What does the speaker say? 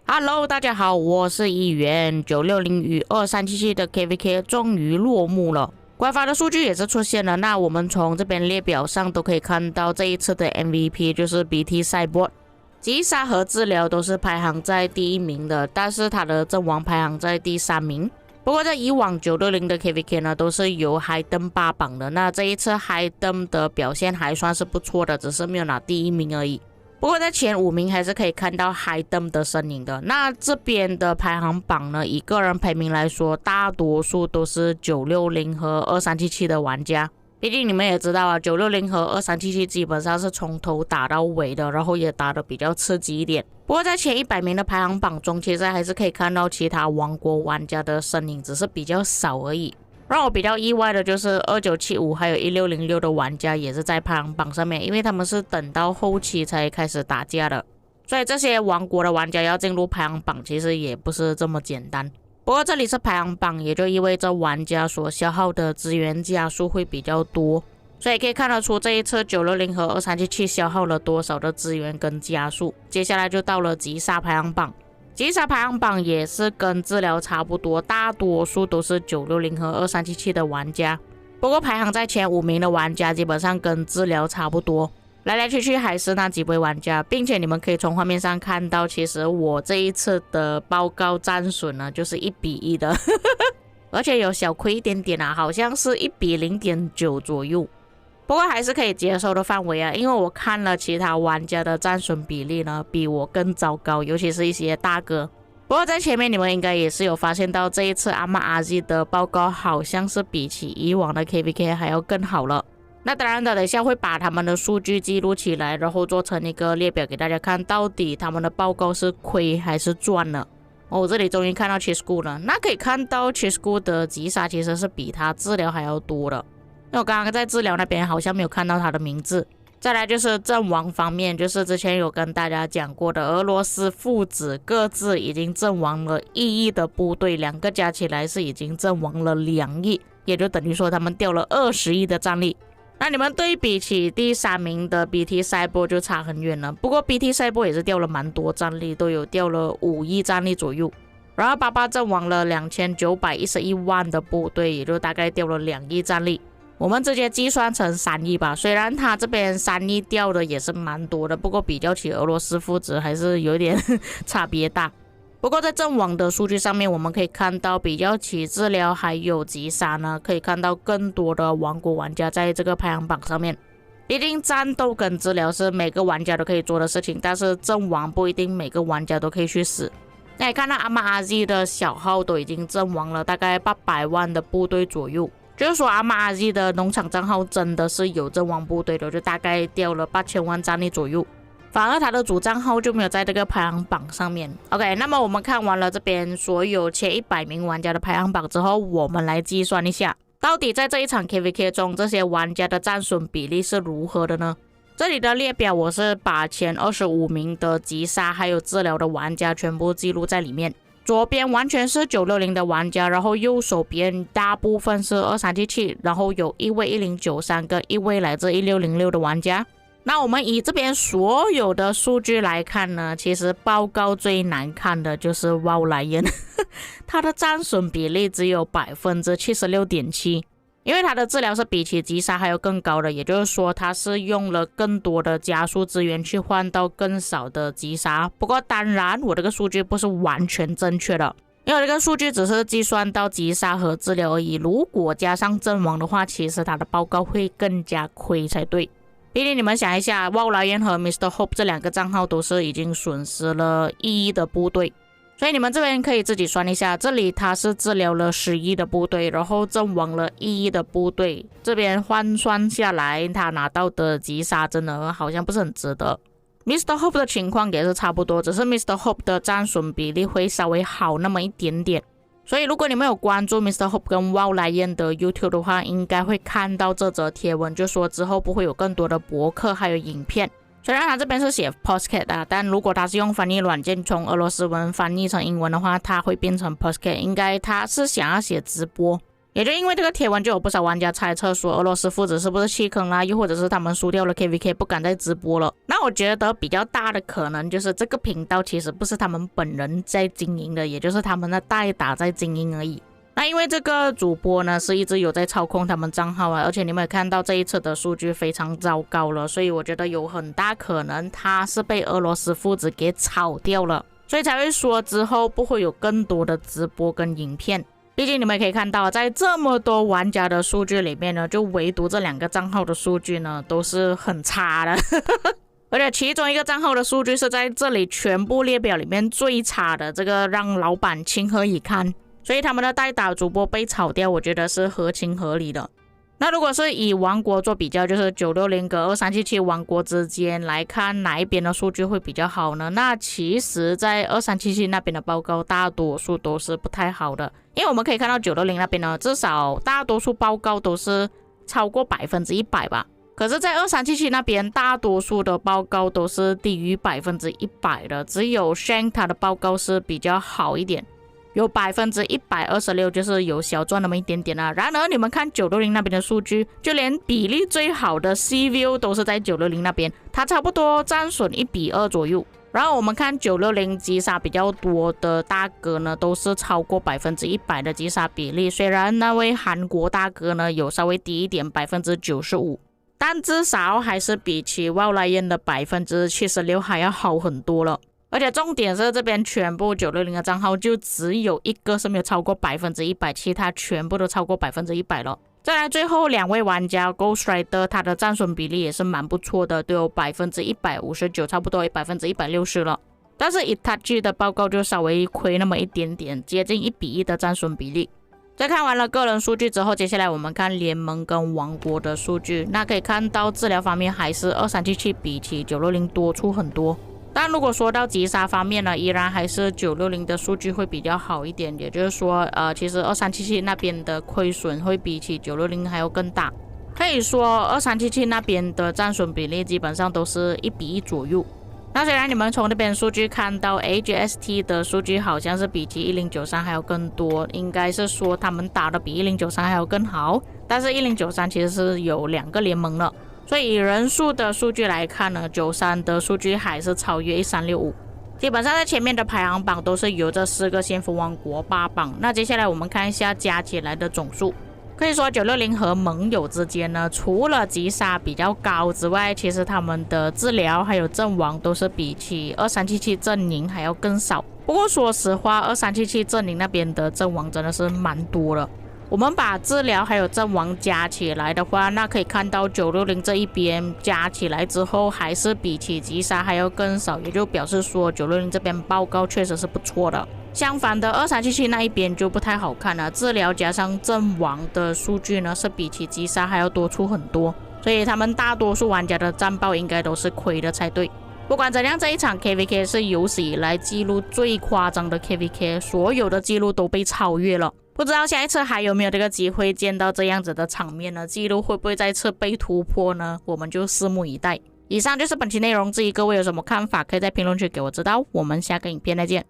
Hello，大家好，我是议员。960与2377的 KVK 终于落幕了，官方的数据也是出现了。那我们从这边列表上都可以看到，这一次的 MVP 就是 BT Cyborg， 击杀和治疗都是排行在第一名的，但是他的阵亡排行在第3名。不过在以往960的 KVK 呢，都是由海登霸榜的。那这一次海登的表现还算是不错的，只是没有拿第一名而已。不过在前5名还是可以看到海登的身影的。那这边的排行榜呢，以个人排名来说，大多数都是960和2377的玩家。毕竟你们也知道啊，960和2377基本上是从头打到尾的，然后也打得比较刺激一点。不过在前100名的排行榜中，其实还是可以看到其他王国玩家的身影，只是比较少而已。让我比较意外的就是2975还有1606的玩家也是在排行榜上面，因为他们是等到后期才开始打架的，所以这些王国的玩家要进入排行榜其实也不是这么简单。不过这里是排行榜，也就意味着玩家所消耗的资源加速会比较多，所以可以看得出这一次960和2377消耗了多少的资源跟加速。接下来就到了击杀排行榜，击杀排行榜也是跟治疗差不多，大多数都是960和2377的玩家。不过排行在前5名的玩家基本上跟治疗差不多，来来去去还是那几位玩家，并且你们可以从画面上看到，其实我这一次的报告战损呢就是1比1的而且有小亏一点点啊，好像是1比0.9左右。不过还是可以接受的范围啊，因为我看了其他玩家的战损比例呢，比我更糟糕，尤其是一些大哥。不过在前面你们应该也是有发现到，这一次阿玛阿 Z 的报告好像是比起以往的 KVK 还要更好了。那当然的，等一下会把他们的数据记录起来，然后做成一个列表给大家看，到底他们的报告是亏还是赚了。我这里终于看到 Chisco 了，那可以看到 Chisco 的击杀其实是比他治疗还要多的。因为我刚刚在治疗那边好像没有看到他的名字。再来就是阵亡方面，就是之前有跟大家讲过的，俄罗斯父子各自已经阵亡了1亿的部队，两个加起来是已经阵亡了2亿，也就等于说他们掉了20亿的战力。那你们对比起第3名的 BT Cyborg 就差很远了，不过 BT Cyborg 也是掉了蛮多战力，都有掉了5亿战力左右。然后爸阵亡了2911万的部队，也就大概掉了2亿战力。我们直接计算成3亿吧，虽然他这边3亿掉的也是蛮多的，不过比较起俄罗斯父子还是有点差别大。不过在阵亡的数据上面，我们可以看到比较起治疗还有击杀呢，可以看到更多的王国玩家在这个排行榜上面。毕竟战斗跟治疗是每个玩家都可以做的事情，但是阵亡不一定每个玩家都可以去死。那你看到阿玛阿 Z 的小号都已经阵亡了大概800万的部队左右，就是说阿玛阿 Z 的农场账号真的是有阵亡部队的，就大概掉了8000万战力左右。反而他的主账号就没有在这个排行榜上面。 OK， 那么我们看完了这边所有前100名玩家的排行榜之后，我们来计算一下，到底在这一场 KVK 中这些玩家的战损比例是如何的呢？这里的列表我是把前25名的击杀还有治疗的玩家全部记录在里面。左边完全是960的玩家，然后右手边大部分是2377，然后有1位1093跟1位来自1606的玩家。那我们以这边所有的数据来看呢，其实报告最难看的就是wow lion 他的战损比例只有 76.7%， 因为他的治疗是比起击杀还有更高的，也就是说他是用了更多的加速资源去换到更少的击杀。不过当然我这个数据不是完全正确的，因为这个数据只是计算到击杀和治疗而已，如果加上阵亡的话，其实他的报告会更加亏才对。毕竟你们想一下，wow lion和 Mr. Hope 这2个账号都是已经损失了1亿的部队，所以你们这边可以自己算一下，这里他是治疗了10亿的部队，然后阵亡了1亿的部队，这边换算下来他拿到的击杀真的好像不是很值得。Mr. Hope 的情况也是差不多，只是 Mr. Hope 的战损比例会稍微好那么一点点。所以如果你们有关注 Mr. Hope 跟 wow lion 的 YouTube 的话，应该会看到这则贴文，就说之后不会有更多的博客还有影片。虽然他这边是写 podcast 啊，但如果他是用翻译软件从俄罗斯文翻译成英文的话，他会变成 podcast， 应该他是想要写直播。也就因为这个贴文，就有不少玩家猜测说俄罗斯父子是不是弃坑啦，又或者是他们输掉了 KVK 不敢再直播了。那我觉得比较大的可能就是这个频道其实不是他们本人在经营的，也就是他们的代打在经营而已。那因为这个主播呢是一直有在操控他们账号啊，而且你们也看到这一次的数据非常糟糕了，所以我觉得有很大可能他是被俄罗斯父子给炒掉了，所以才会说之后不会有更多的直播跟影片。毕竟你们可以看到，在这么多玩家的数据里面呢，就唯独这2个账号的数据呢都是很差的而且其中一个账号的数据是在这里全部列表里面最差的，这个让老板情何以堪。所以他们的代打主播被炒掉，我觉得是合情合理的。那如果是以王国做比较，就是960跟2377王国之间来看哪一边的数据会比较好呢？那其实在2377那边的报告大多数都是不太好的，因为我们可以看到960那边呢，至少大多数报告都是超过100%吧。可是在2377那边大多数的报告都是低于100%的，只有 Shank 他的报告是比较好一点，有126%，就是有小赚那么一点点啊。然而你们看960那边的数据，就连比例最好的 CVO 都是在960那边，它差不多战损1:2左右。然后我们看960击杀比较多的大哥呢，都是超过100%的击杀比例，虽然那位韩国大哥呢有稍微低一点95%，但至少还是比起 Wildlion 的76%还要好很多了。而且重点是这边全部960的账号就只有一个是没有超过100%，其他全部都超过100%了。再来最后2位玩家 Ghost Rider 他的战损比例也是蛮不错的，都有159%，差不多160%了。但是 Itachi 的报告就稍微亏那么一点点，接近1:1的战损比例。在看完了个人数据之后，接下来我们看联盟跟王国的数据。那可以看到治疗方面还是2377比起960多出很多。但如果说到击杀方面呢，依然还是960的数据会比较好一点，也就是说其实2377那边的亏损会比起960还要更大。可以说2377那边的战损比例基本上都是1:1左右。那虽然你们从那边数据看到 AGST 的数据好像是比起1093还要更多，应该是说他们打的比1093还要更好，但是1093其实是有2个联盟了。所以以人数的数据来看呢，93的数据还是超越1365，基本上在前面的排行榜都是由这4个先锋王国霸榜。那接下来我们看一下加起来的总数，可以说960和盟友之间呢，除了击杀比较高之外，其实他们的治疗还有阵亡都是比起2377阵营还要更少。不过说实话，2377阵营那边的阵亡真的是蛮多了。我们把治疗还有阵亡加起来的话，那可以看到960这一边加起来之后还是比起击杀还要更少，也就表示说960这边报告确实是不错的。相反的2377那一边就不太好看了，治疗加上阵亡的数据呢是比起击杀还要多出很多，所以他们大多数玩家的战报应该都是亏的才对。不管怎样，这一场 KVK 是有史以来记录最夸张的 KVK， 所有的记录都被超越了。不知道下一次还有没有这个机会见到这样子的场面呢？记录会不会再次被突破呢？我们就拭目以待。以上就是本期内容，至于各位有什么看法，可以在评论区给我知道。我们下个影片再见。